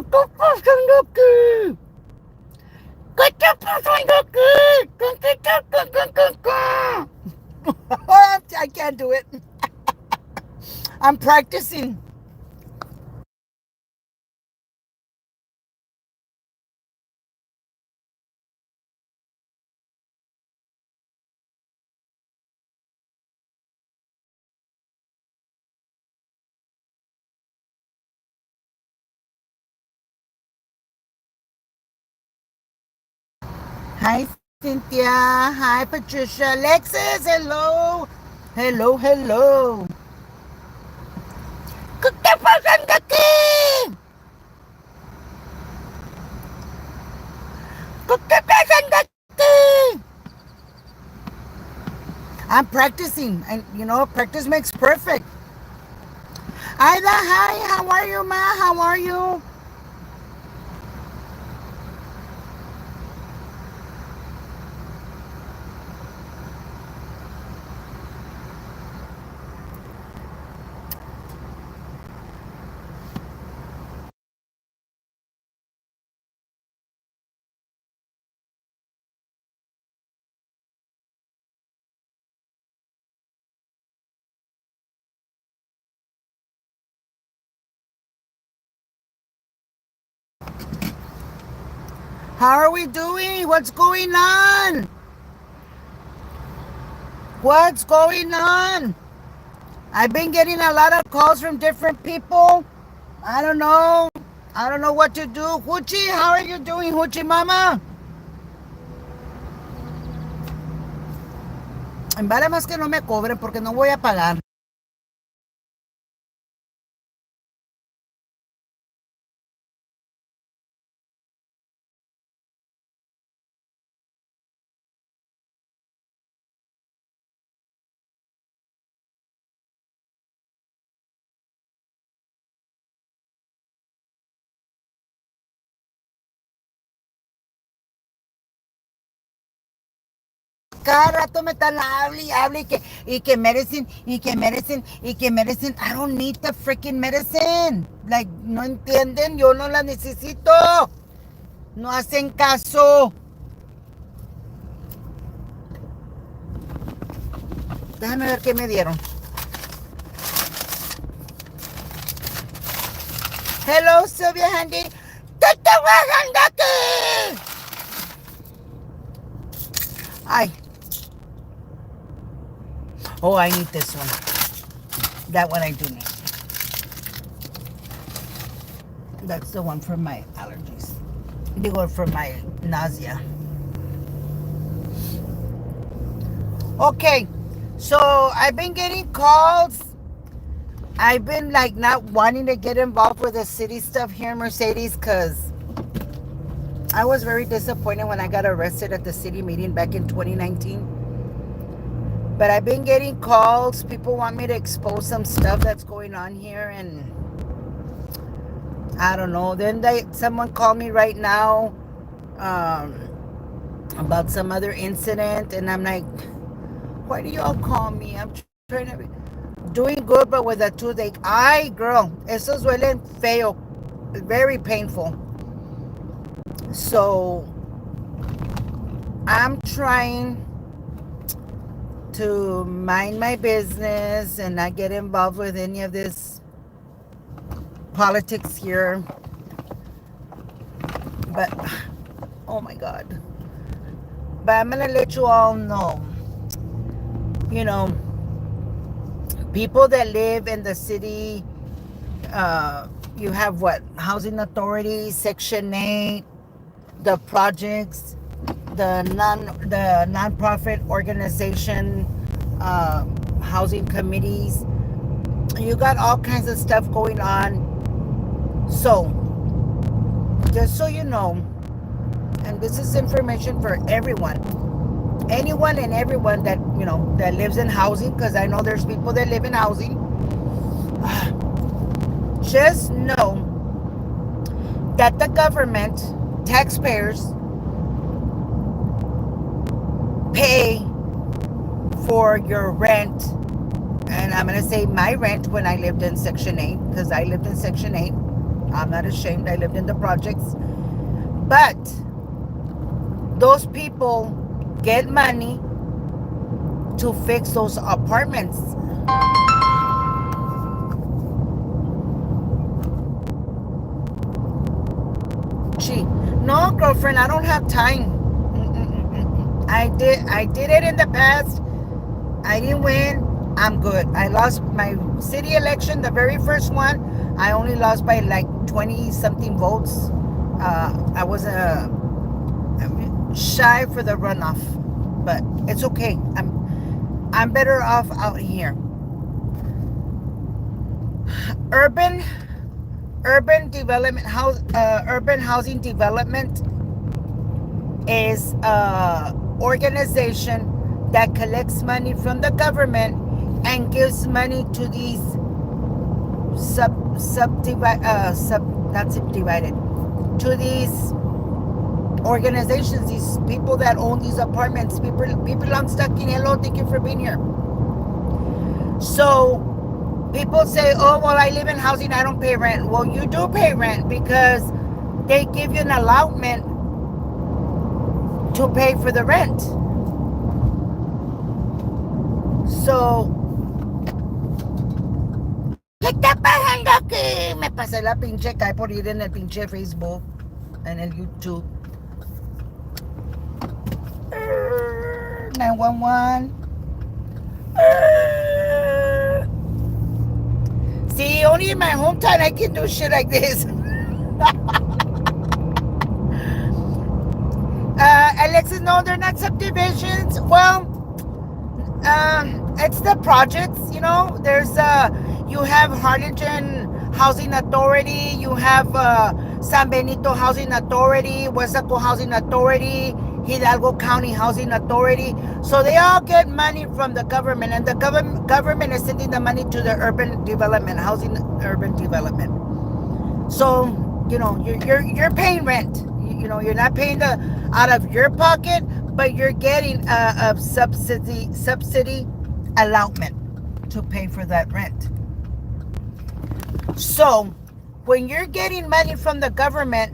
está pasando aquí? ¿Qué está pasando aquí? I can't do it. I'm practicing. Hi, Cynthia. Hi, Patricia. Alexis, hello. Hello, hello. ¿Qué está pasando aquí? ¿Qué está pasando aquí? I'm practicing, and practice makes perfect. Ida, hi. How are you, ma? How are you? How are we doing? What's going on? What's going on? I've been getting a lot of calls from different people. I don't know. I don't know what to do. Huchi, how are you doing, Huchi Mama? Vale más que no me cobren porque no voy a pagar. Cada rato me están hable y hable y que medicine, y que medicine, y que medicine. I don't need the freaking medicine. Like, no entienden, yo no la necesito. No hacen caso. Déjame ver qué me dieron. Hello, Sylvia Handy. ¿Qué te bajan de aquí? Ay. Oh, I need this one. That one I do need. That's the one for my allergies. Digo, for my nausea. Okay, so I've been getting calls. I've been like not wanting to get involved with the city stuff here in Mercedes because I was very disappointed when I got arrested at the city meeting back in 2019. But I've been getting calls. People want me to expose some stuff that's going on here, and I don't know. Then someone called me right now um, about some other incident, and I'm like, why do y'all call me? I'm trying to be doing good, but with a toothache. Ay, girl, esos duelen feo, very painful. So I'm trying to mind my business and not get involved with any of this politics here. But, oh my God. But I'm going to let you all know, people that live in the city, you have what? Housing Authority, Section 8, the projects, the non-profit organization, housing committees. You got all kinds of stuff going on. So, just so you know, and this is information for everyone, anyone and everyone that that lives in housing, because I know there's people that live in housing. Just know that the government, taxpayers, pay for your rent. And I'm going to say my rent when I lived in Section 8, because I lived in Section 8. I'm not ashamed. I lived in the projects. But those people get money to fix those apartments. Gee, no, girlfriend, I don't have time. I did it in the past. I didn't win. I'm good. I lost my city election, the very first one. I only lost by like 20 something votes. I was shy for the runoff, but it's okay. I'm better off out here. Urban development urban housing development is a organization that collects money from the government and gives money to these to these organizations, these people that own these apartments. People I'm stuck in. Hello, thank you for being here. So people say, oh, well, I live in housing, I don't pay rent. Well, you do pay rent because they give you an allotment to pay for the rent. So, ¿qué está pasando aquí? Me pasé la pinche cae por ir en el pinche Facebook, en el YouTube. 911. See, only in my hometown I can do shit like this. Alexis, no, they're not subdivisions. Well, it's the projects, you know. There's you have Harlingen Housing Authority, you have San Benito Housing Authority, Huesaco Housing Authority, Hidalgo County Housing Authority. So they all get money from the government, and the government is sending the money to the urban development, urban development. So, you know, you're paying rent. You know, you're not paying out of your pocket, but you're getting a subsidy allotment to pay for that rent. So when you're getting money from the government,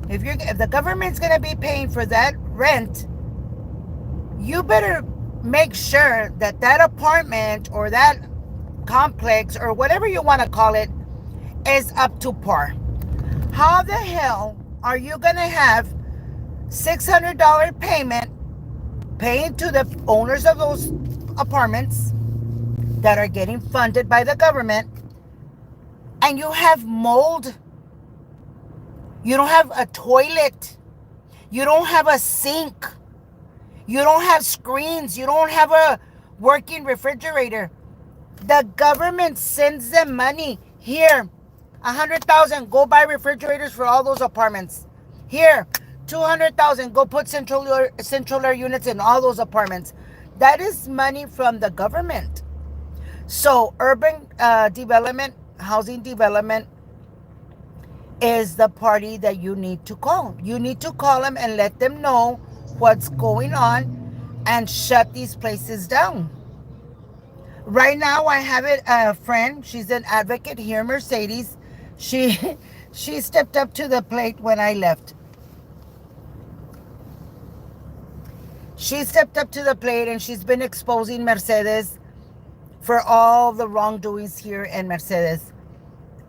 if the government's going to be paying for that rent, you better make sure that that apartment or that complex or whatever you want to call it is up to par. How the hell are you going to have $600 payment paying to the owners of those apartments that are getting funded by the government, and you have mold? You don't have a toilet. You don't have a sink. You don't have screens. You don't have a working refrigerator. The government sends them money. Here, $100,000, go buy refrigerators for all those apartments. Here, $200,000, go put central air units in all those apartments. That is money from the government. So urban development, housing development is the party that you need to call. You need to call them and let them know what's going on and shut these places down. Right now, I have a friend. She's an advocate here, Mercedes. She stepped up to the plate when I left. She stepped up to the plate, and she's been exposing Mercedes for all the wrongdoings here in Mercedes.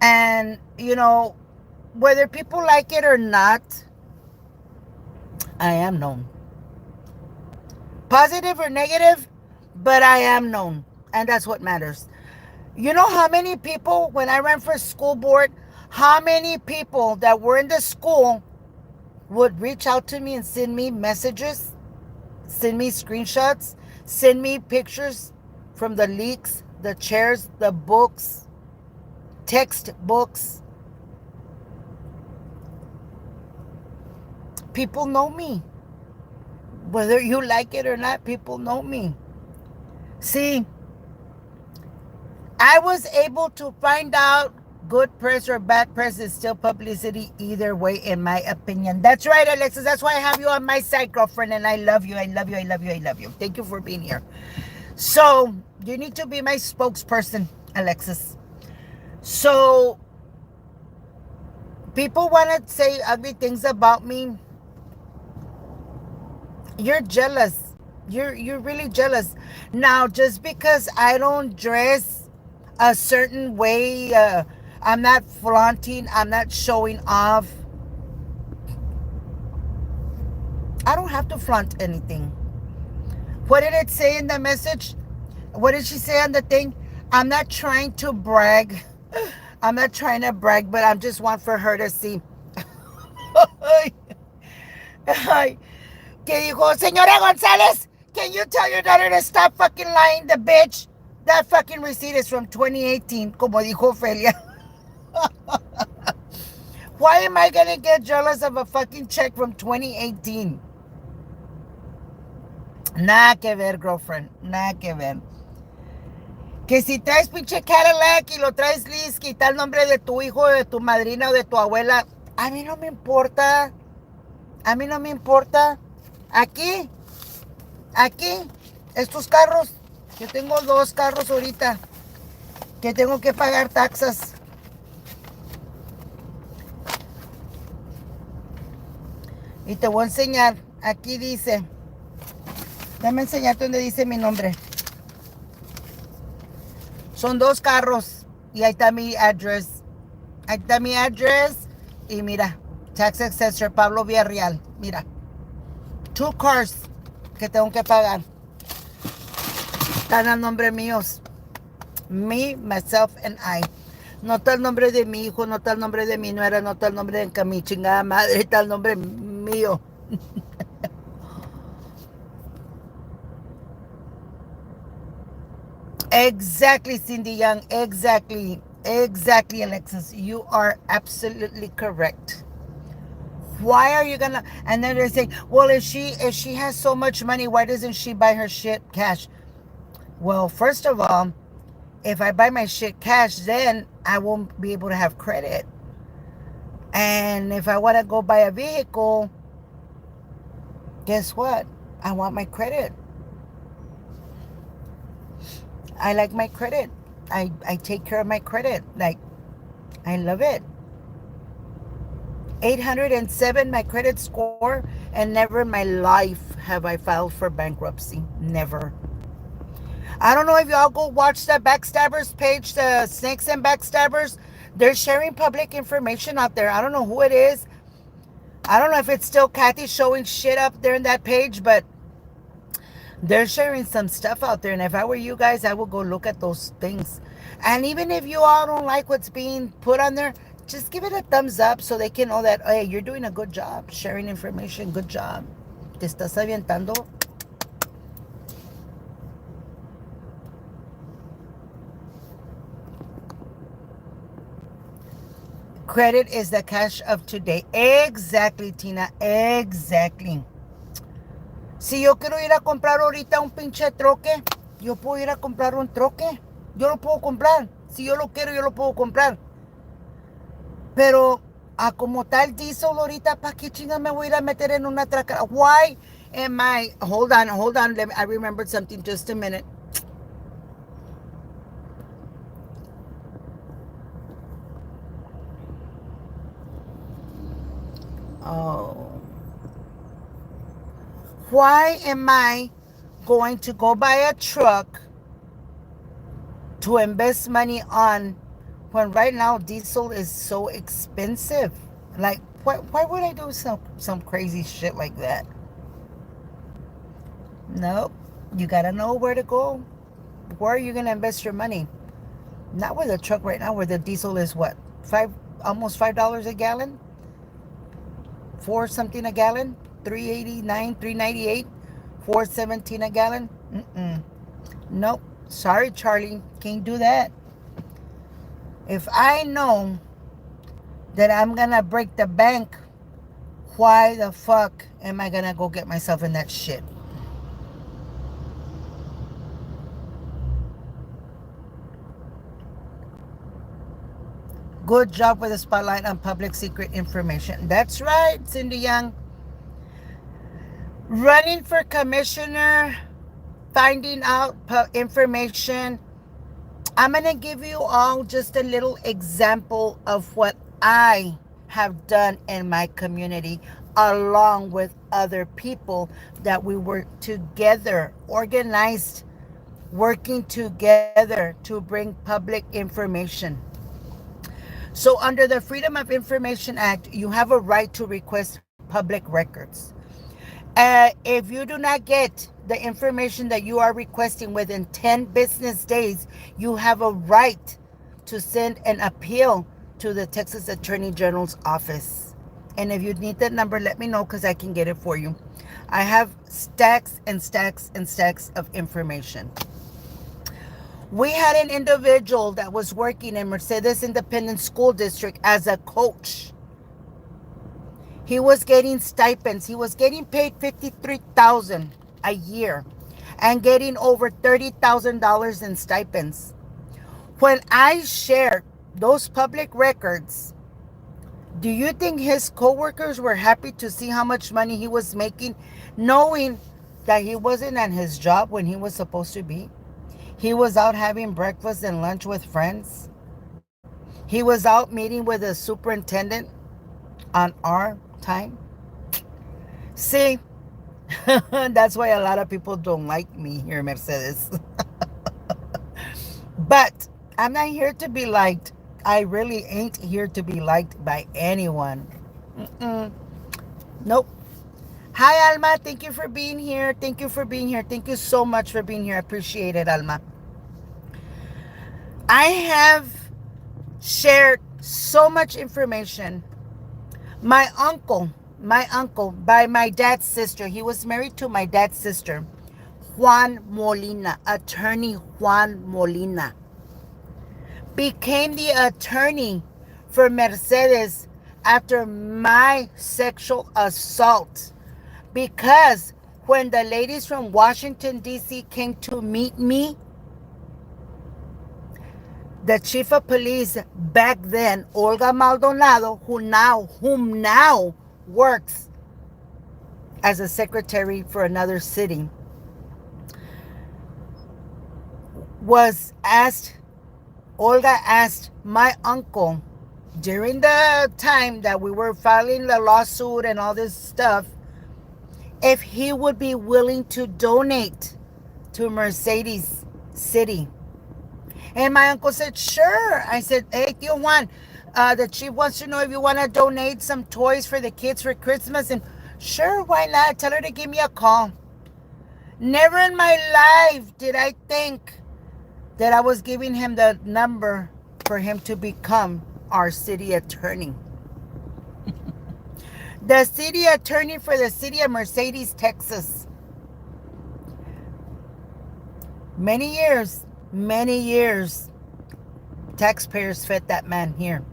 And, you know, whether people like it or not, I am known. Positive or negative, but I am known. And that's what matters. You know how many people, when I ran for school board, how many people that were in the school would reach out to me and send me messages, send me screenshots, send me pictures from the leaks, the chairs, the books, textbooks. People know me. Whether you like it or not, people know me. See, I was able to find out good press or bad press is still publicity either way, in my opinion. That's right, Alexis. That's why I have you on my side, girlfriend, and I love you. I love you. I love you. I love you. Thank you for being here. So you need to be my spokesperson, Alexis. So People want to say ugly things about me. You're jealous. You're really jealous. Now, just because I don't dress a certain way, I'm not flaunting, I'm not showing off. I don't have to flaunt anything. What did it say in the message? What did she say on the thing? I'm not trying to brag. I'm not trying to brag, but I just want for her to see. Ay, que dijo, Señora González, can you tell your daughter to stop fucking lying, the bitch? That fucking receipt is from 2018, como dijo Felia. Why am I gonna get jealous of a fucking check from 2018? Nada que ver, girlfriend. Nada que ver. Que si traes pinche Cadillac y lo traes Liz, quita el nombre de tu hijo, de tu madrina o de tu abuela. A mí no me importa. A mí no me importa. Aquí, estos carros. Yo tengo 2 carros ahorita que tengo que pagar taxas. Y te voy a enseñar. Aquí dice. Déjame enseñarte donde dice mi nombre. Son 2 carros. Y ahí está mi address. Ahí está mi address. Y mira. Tax Assessor Pablo Villarreal. Mira. 2 cars que tengo que pagar. Están a nombre míos. Me, myself, and I. No está el nombre de mi hijo, no está el nombre de mi nuera, no está el nombre de mi chingada madre, está el nombre mío. Exactly, Cindy Young. Exactly. Exactly, Alexis. You are absolutely correct. Why are you gonna? And then they say, well, if she has so much money, why doesn't she buy her shit cash? Well, first of all, if I buy my shit cash, then I won't be able to have credit. And if I want to go buy a vehicle, guess what? I want my credit. I like my credit. I take care of my credit. Like, I love it. 807, my credit score, and never in my life have I filed for bankruptcy. Never. I don't know if y'all go watch the Backstabbers page, the Snakes and Backstabbers. They're sharing public information out there. I don't know who it is. I don't know if it's still Kathy showing shit up there in that page, but they're sharing some stuff out there. And if I were you guys, I would go look at those things. And even if you all don't like what's being put on there, just give it a thumbs up so they can know that, hey, you're doing a good job sharing information. Good job. Te estás avientando. Credit is the cash of today. Exactly, Tina. Exactly. Si yo quiero ir a comprar ahorita un pinche troque, yo puedo ir a comprar un troque. Yo lo puedo comprar. Si yo lo quiero, yo lo puedo comprar. Pero a como tal diesel ahorita, ¿para qué chinga me voy a ir a meter en una traca? Why am I... Hold on. I remembered something. Just a minute. Oh. Why am I going to go buy a truck to invest money on when right now diesel is so expensive? Like, why would I do some crazy shit like that? Nope. You gotta know where to go. Where are you gonna invest your money? Not with a truck right now where the diesel is what? Almost $5 a gallon? 4 something a gallon? 389, 398, 417 a gallon. Nope. Sorry, Charlie. Can't do that. If I know that I'm gonna break the bank, why the fuck am I gonna go get myself in that shit? Good job with the spotlight on public secret information. That's right, Cindy Young. Running for commissioner, finding out information. I'm going to give you all just a little example of what I have done in my community, along with other people that we were together, organized, working together to bring public information. So under the Freedom of Information Act, you have a right to request public records. If you do not get the information that you are requesting within 10 business days, you have a right to send an appeal to the Texas Attorney General's office. And if you need that number, let me know because I can get it for you. I have stacks and stacks and stacks of information. We had an individual that was working in Mercedes Independent School District as a coach. He was getting stipends. He was getting paid $53,000 a year and getting over $30,000 in stipends. When I shared those public records, do you think his coworkers were happy to see how much money he was making, knowing that he wasn't at his job when he was supposed to be? He was out having breakfast and lunch with friends. He was out meeting with a superintendent on our time. See, that's why a lot of people don't like me here, Mercedes. But I'm not here to be liked. I really ain't here to be liked by anyone. Nope. Hi, Alma. Thank you for being here. Thank you for being here. Thank you so much for being here. I appreciate it, Alma. I have shared so much information. My uncle, by my dad's sister, he was married to my dad's sister, Juan Molina, attorney Juan Molina, became the attorney for Mercedes after my sexual assault. Because when the ladies from Washington, D.C. came to meet me, the chief of police back then, Olga Maldonado, whom now works as a secretary for another city, Olga asked my uncle during the time that we were filing the lawsuit and all this stuff, if he would be willing to donate to Mercedes City. And my uncle said, sure. I said, hey, Tio Juan, the chief wants to know if you want to donate some toys for the kids for Christmas. And sure, why not? Tell her to give me a call. Never in my life did I think that I was giving him the number for him to become our city attorney. The city attorney for the city of Mercedes, Texas. Many years, taxpayers fed that man here.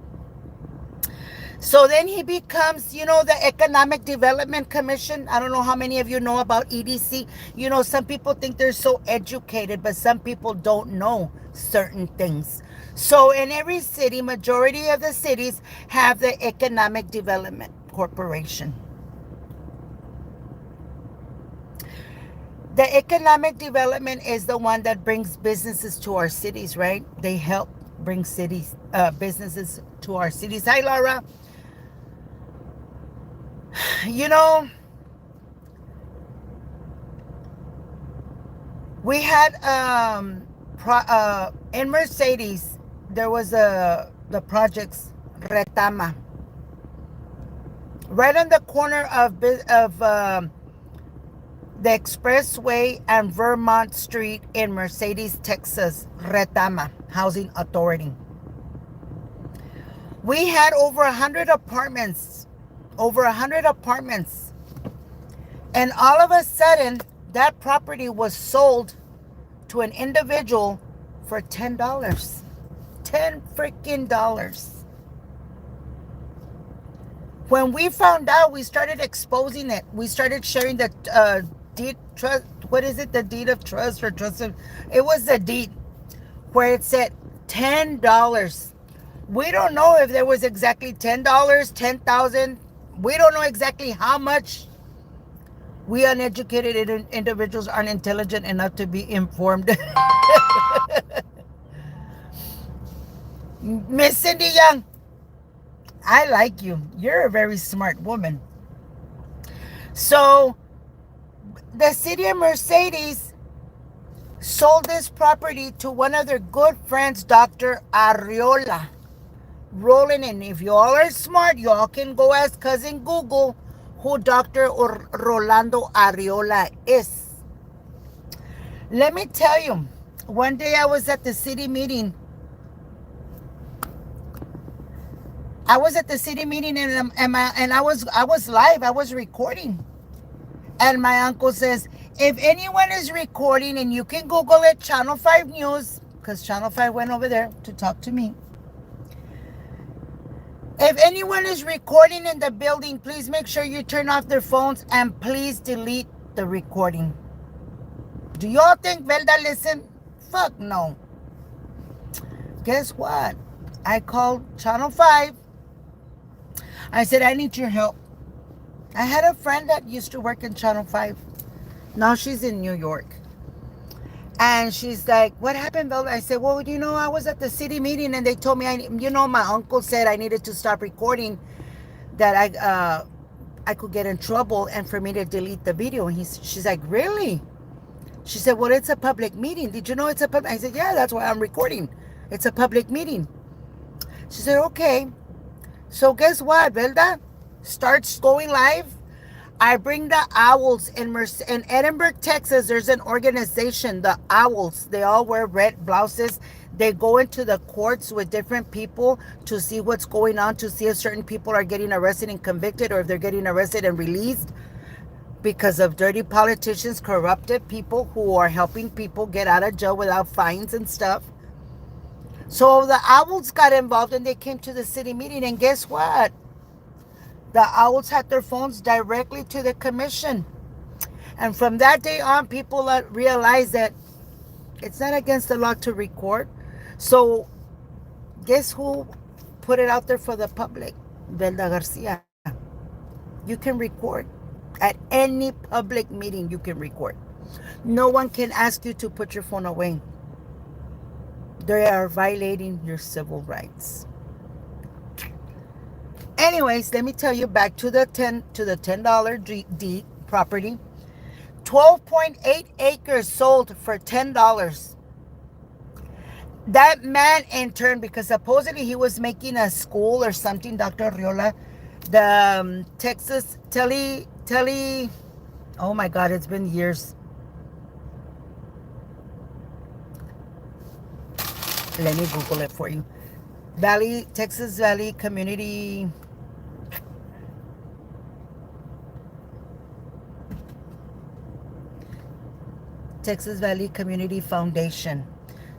So then he becomes, the Economic Development Commission. I don't know how many of you know about EDC. Some people think they're so educated, but some people don't know certain things. So in every city, majority of the cities have the Economic Development Corporation. The economic development is the one that brings businesses to our cities, right? They help bring businesses to our cities. Hi, Laura. We had in Mercedes, there was the projects Retama, right on the corner of the Expressway and Vermont Street in Mercedes, Texas. Retama Housing Authority. We had over 100 apartments. And all of a sudden, that property was sold to an individual for $10. $10 freaking dollars. When we found out, we started exposing it. We started sharing the deed trust. What is it? The deed of trust or trust of? It was the deed where it said $10. We don't know if there was exactly $10, 10,000. We don't know exactly how much. We uneducated individuals aren't intelligent enough to be informed. Miss Cindy Young, I like you. You're a very smart woman. So the city of Mercedes sold this property to one of their good friends, Dr. Arriola. Rolling in. If you all are smart, you all can go ask cousin Google who Dr. Rolando Arriola is. Let me tell you, one day I was at the city meeting. And I was live. I was recording. And my uncle says, if anyone is recording, and you can Google it, Channel 5 News, because Channel 5 went over there to talk to me. If anyone is recording in the building, please make sure you turn off their phones and please delete the recording. Do y'all think Velda listened? Fuck no. Guess what? I called Channel 5. I said, I need your help. I had a friend that used to work in Channel 5. Now she's in New York. And she's like, what happened, Velda? I said, well, I was at the city meeting and they told me, my uncle said I needed to stop recording, that I could get in trouble and for me to delete the video. And she's like, really? She said, well, it's a public meeting. Did you know it's a public? I said, yeah, that's why I'm recording. It's a public meeting. She said, okay. So guess what, Velda? Starts going live. I bring the Owls in Edinburgh, Texas. There's an organization, the Owls. They all wear red blouses. They go into the courts with different people to see what's going on, to see if certain people are getting arrested and convicted, or if they're getting arrested and released because of dirty politicians, corrupted people who are helping people get out of jail without fines and stuff. So the Owls got involved and they came to the city meeting, and guess what? The Owls had their phones directly to the commission. And from that day on, people realized that it's not against the law to record. So guess who put it out there for the public? Velda Garcia. You can record. At any public meeting, you can record. No one can ask you to put your phone away. They are violating your civil rights. Anyways, let me tell you, back to the $10 deed property. 12.8 acres sold for $10. That man interned because supposedly he was making a school or something, Dr. Riola. The Texas oh my God, it's been years. Let me Google it for you. Texas Valley Community. Texas Valley Community Foundation.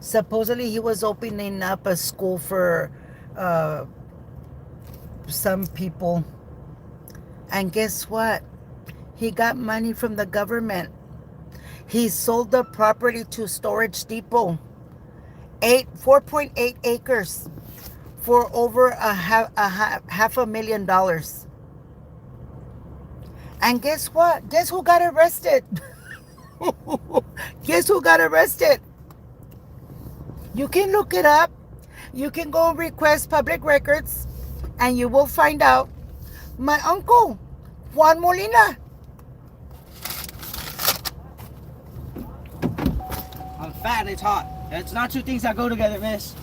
Supposedly he was opening up a school for some people. And guess what? He got money from the government. He sold the property to Storage Depot. 4.8 acres for over $500,000. And guess what? Guess who got arrested? Guess who got arrested? You can look it up. You can go request public records and you will find out. My uncle, Juan Molina. I'm fat and it's hot. It's not two things that go together, miss.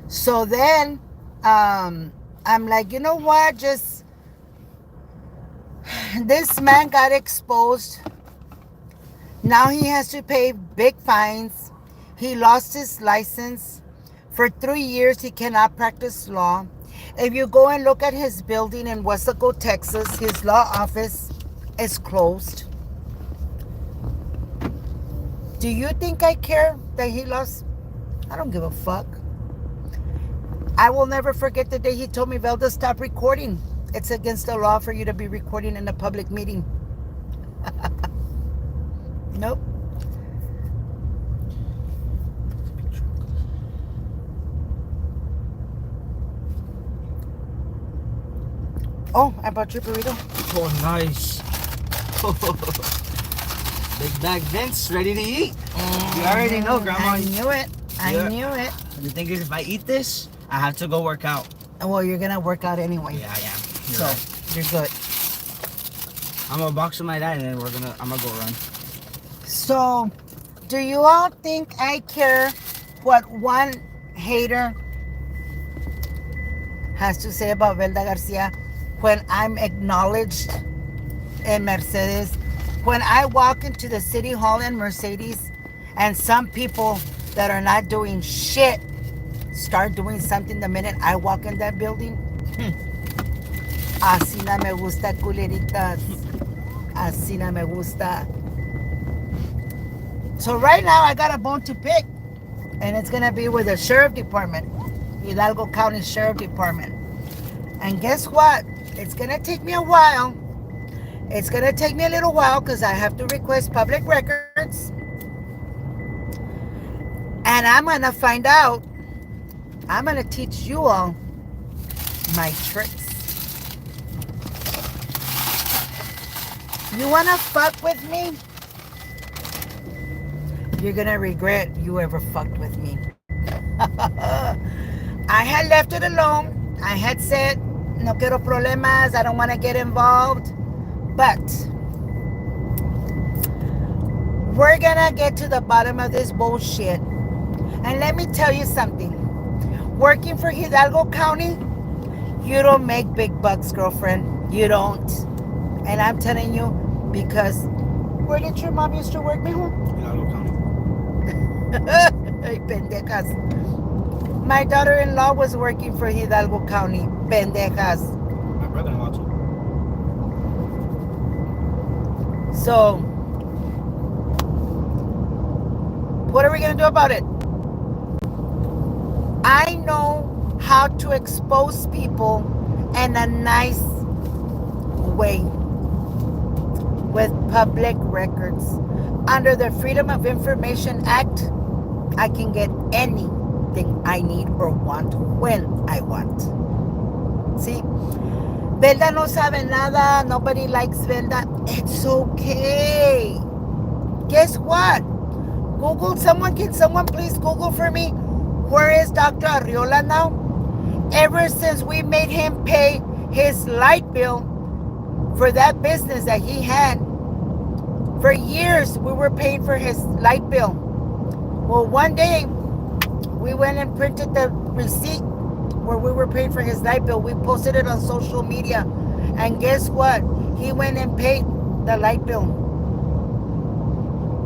So then, I'm like, you know what? Just, this man got exposed. Now he has to pay big fines. He lost his license. For 3 years, he cannot practice law. If you go and look at his building in Weslaco, Texas, his law office is closed. Do you think I care that he lost? I don't give a fuck. I will never forget the day he told me, Velda, stop recording. It's against the law for you to be recording in a public meeting. Nope. Oh, I brought your burrito. Oh, nice. Big bag Vince, ready to eat. You already know, Grandma. I knew it. I knew it. The thing is, if I eat this, I have to go work out. Well, you're gonna work out anyway. Yeah, I am. So you're good. I'm gonna box with my dad, and then I'm gonna go run. So, do you all think I care what one hater has to say about Velda Garcia when I'm acknowledged in Mercedes? When I walk into the city hall in Mercedes and some people that are not doing shit start doing something the minute I walk in that building? Así no me gusta, culeritas. Así no me gusta. So right now I got a bone to pick, and it's gonna be with the sheriff department, Hidalgo County Sheriff Department. And guess what? It's gonna take me a while. It's gonna take me a little while because I have to request public records, and I'm gonna find out. I'm gonna teach you all my tricks. You wanna fuck with me? You're gonna regret you ever fucked with me. I had left it alone. I had said, no quiero problemas, I don't want to get involved. But we're gonna get to the bottom of this bullshit. And let me tell you something. Working for Hidalgo County, you don't make big bucks, girlfriend. You don't. And I'm telling you because where did your mom used to work, mijo? Hidalgo County. Ay, pendejas. My daughter-in-law was working for Hidalgo County. Pendejas. My brother-in-law too. So, what are we going to do about it? I know how to expose people in a nice way with public records. Under the Freedom of Information Act, I can get anything I need or want when I want. See? Velda no sabe nada. Nobody likes Velda. It's okay. Guess what? Google, can someone please Google for me? Where is Dr. Arriola now? Ever since we made him pay his light bill for that business that he had, for years we were paying for his light bill. Well, one day we went and printed the receipt where we were paying for his light bill. We posted it on social media. And guess what? He went and paid the light bill.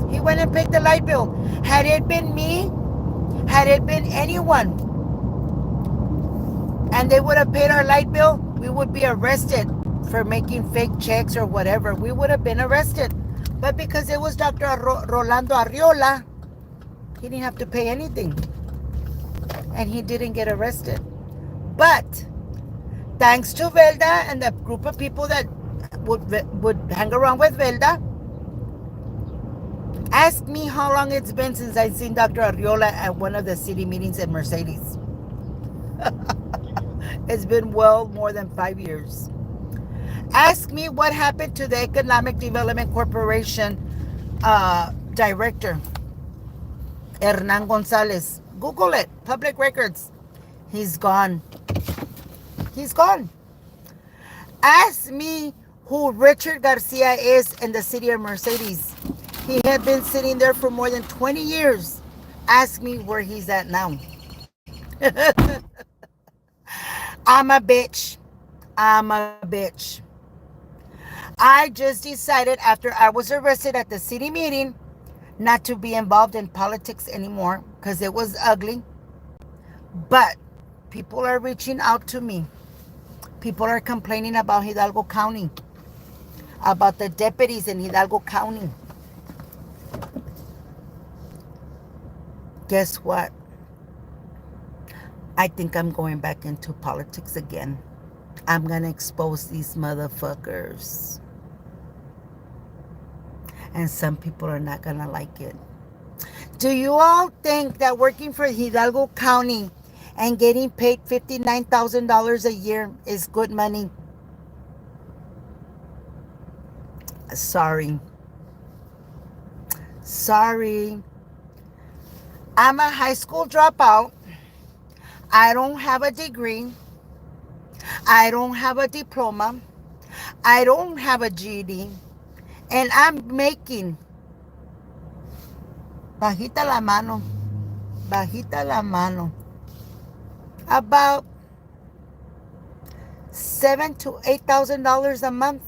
He went and paid the light bill. Had it been me, had it been anyone, and they would have paid our light bill, we would be arrested for making fake checks or whatever. We would have been arrested. But because it was Dr. Rolando Arriola, he didn't have to pay anything. And he didn't get arrested. But thanks to Velda and the group of people that would hang around with Velda, ask me how long it's been since I've seen Dr. Arriola at one of the city meetings at Mercedes. It's been well more than 5 years. Ask me what happened to the Economic Development Corporation director, Hernan Gonzalez. Google it, public records. He's gone. He's gone. Ask me who Richard Garcia is in the city of Mercedes. He had been sitting there for more than 20 years. Ask me where he's at now. I'm a bitch. I'm a bitch. I just decided after I was arrested at the city meeting not to be involved in politics anymore because it was ugly. But people are reaching out to me. People are complaining about Hidalgo County, about the deputies in Hidalgo County. Guess what? I think I'm going back into politics again. I'm going to expose these motherfuckers. And some people are not going to like it. Do you all think that working for Hidalgo County and getting paid $59,000 a year is good money? Sorry. Sorry. I'm a high school dropout. I don't have a degree. I don't have a diploma. I don't have a GED. And I'm making, bajita la mano, bajita la mano, about $7,000 to $8,000 a month.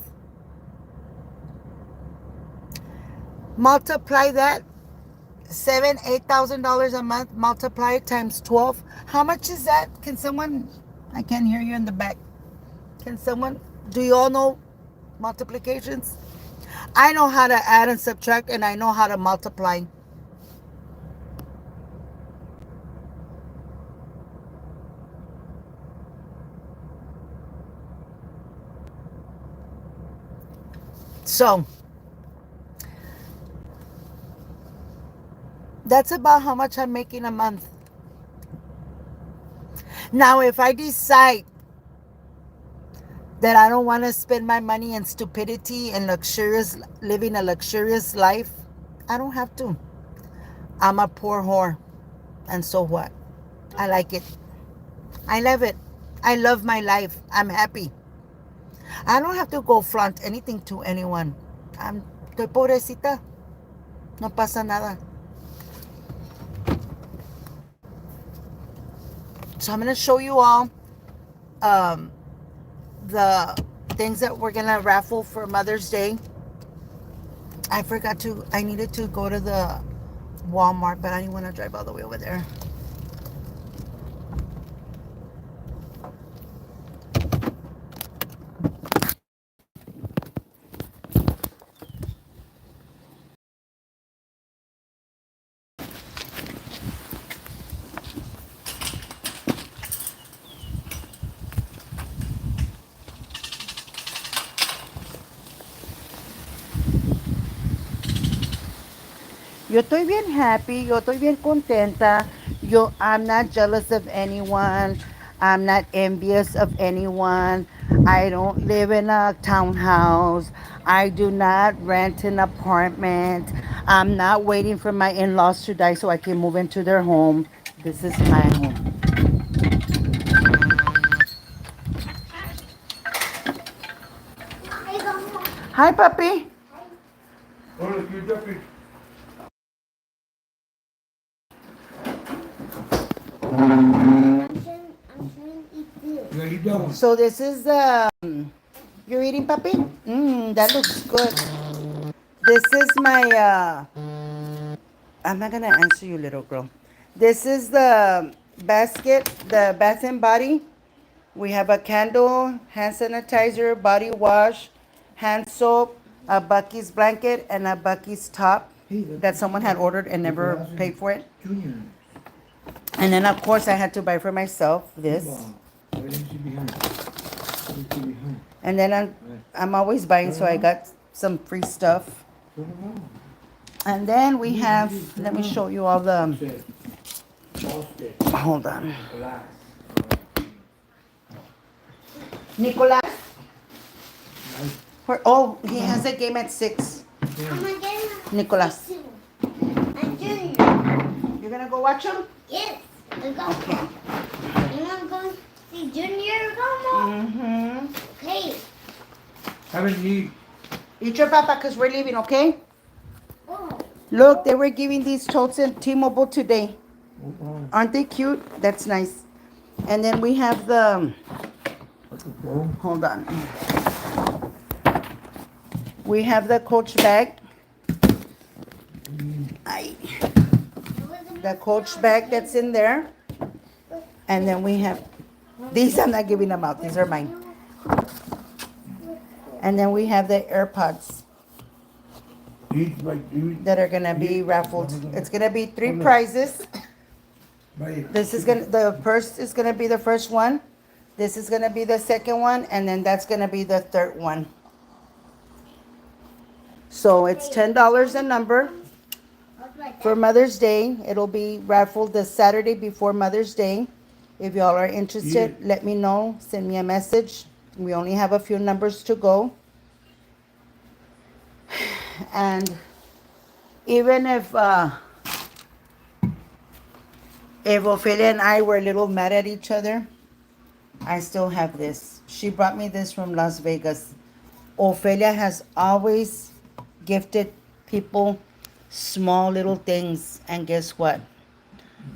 Multiply that, $8,000 a month. Multiply it times 12. How much is that? Can someone? I can't hear you in the back. Can someone? Do you all know multiplications? I know how to add and subtract, and I know how to multiply. So that's about how much I'm making a month. Now, if I decide that I don't want to spend my money in stupidity and living a luxurious life, I don't have to. I'm a poor whore. And so what? I like it. I love it. I love my life. I'm happy. I don't have to go flaunt anything to anyone. Estoy pobrecita. No pasa nada. So I'm going to show you all the things that we're going to raffle for Mother's Day. I needed to go to the Walmart, but I didn't want to drive all the way over there. Yo estoy bien happy. Yo estoy bien contenta. I'm not jealous of anyone. I'm not envious of anyone. I don't live in a townhouse. I do not rent an apartment. I'm not waiting for my in-laws to die so I can move into their home. This is my home. Hi, puppy. So this is the, you're eating, puppy? That looks good. This is my, I'm not going to answer you, little girl. This is the basket, the Bath and Body. We have a candle, hand sanitizer, body wash, hand soap, a Bucky's blanket, and a Bucky's top that someone had ordered and never paid for it. And then, of course, I had to buy for myself this. And then I'm always buying, so I got some free stuff. And then we have, let me show you all the, hold on. Nicolas? Oh, he has a game at 6. Nicolas. You're going to go watch him? Yes. Let's go. Okay. You want to go see Junior, Mama? Mm-hmm. Okay. Haven't eat. Eat your papa because we're leaving, okay? Oh. Look, they were giving these totes in T-Mobile today. Aren't they cute? That's nice. And then we have the, hold on. We have the Coach bag. The Coach bag that's in there. And then we have, these I'm not giving them out. These are mine. And then we have the AirPods that are going to be raffled. It's going to be 3 prizes. This is going to, the first is going to be the first one. This is going to be the second one. And then that's going to be the third one. So it's $10 a number for Mother's Day. It'll be raffled the Saturday before Mother's Day. If y'all are interested, let me know. Send me a message. We only have a few numbers to go. And even if Ophelia and I were a little mad at each other, I still have this. She brought me this from Las Vegas. Ophelia has always gifted people small little things, and guess what?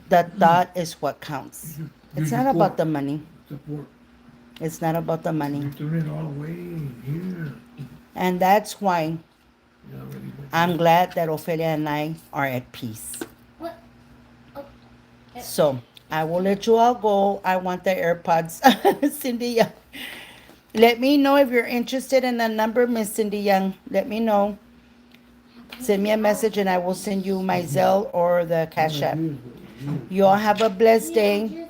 The thought is what counts. It's not about the money. Support. It's not about the money. You turn it all away here. And that's why Yeah, really good. I'm glad that Ophelia and I are at peace. What? Oh, So I will let you all go. I want the AirPods. Cindy Young. Let me know if you're interested in a number, Miss Cindy Young. Let me know. Send me a message and I will send you my Zelle or the Cash App. You all have a blessed day.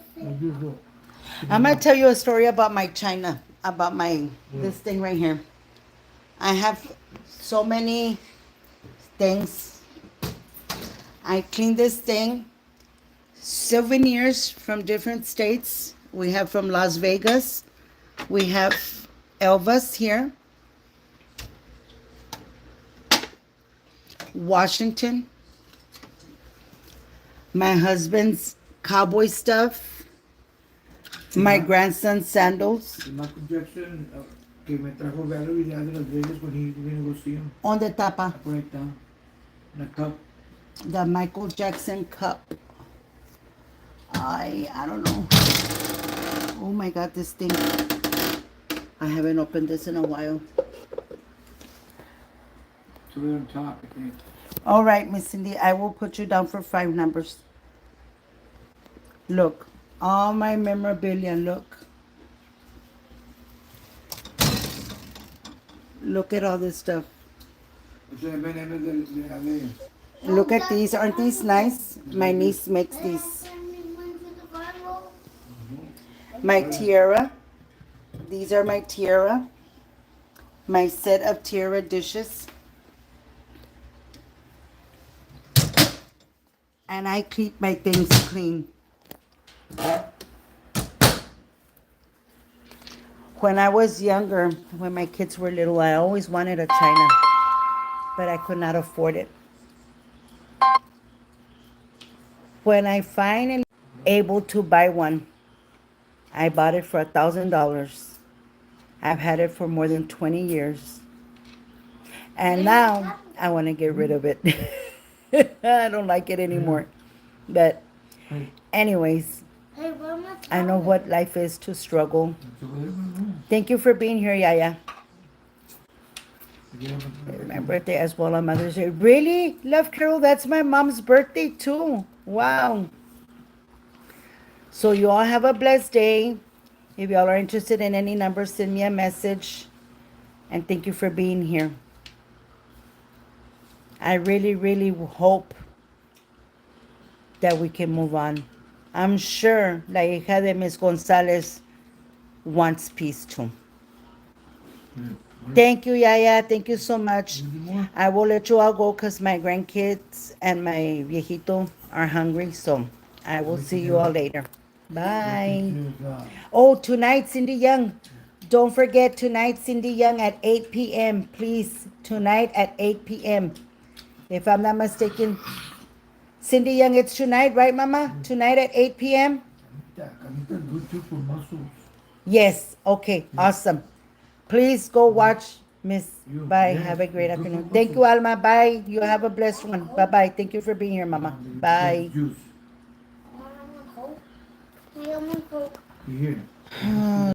I'm gonna tell you a story about my china, about my this thing right here. I have so many things. I cleaned this thing. Souvenirs from different states. We have from Las Vegas. We have Elvis here. Washington. My husband's cowboy stuff. My grandson's sandals. Michael Jackson, que me trajo Valerie de Las Vegas when he went to go see him. On the tapa. Por ahí está. In a cup. The Michael Jackson cup. I don't know. Oh my God, this thing. I haven't opened this in a while. It's right on top, I think. All right, Miss Cindy, I will put you down for 5 numbers. Look, all my memorabilia, look. Look at all this stuff. Ese es el veneno de Look at these. Aren't these nice? My niece makes these. My tiara. These are my tiara. My set of tiara dishes. And I keep my things clean. When I was younger, when my kids were little, I always wanted a china, but I could not afford it. When I finally able to buy one, I bought it for $1,000. I've had it for more than 20 years. And now I want to get rid of it. I don't like it anymore. But anyways, Hey, where am I know what life is to struggle. Thank you for being here, Yaya. It's my birthday as well on Mother's Day. Really? Love Carol, that's my mom's birthday too. Wow. So you all have a blessed day. If y'all are interested in any number, send me a message. And thank you for being here. I really, really hope that we can move on. I'm sure La Hija de Miss Gonzalez wants peace too. Thank you, Yaya. Thank you so much. I will let you all go because my grandkids and my viejito are hungry. So I will see you all later. Bye. Oh, tonight, Cindy Young. Don't forget tonight, Cindy Young at 8 p.m. Please, tonight at 8 p.m. If I'm not mistaken. Cindy Young, it's tonight, right, Mama? Tonight at 8 p.m.? Yes. Okay. Awesome. Please go watch Miss. Bye. Have a great afternoon. Thank you, Alma. Bye. You have a blessed one. Bye-bye. Thank you for being here, Mama. Bye. I want Coke. Here.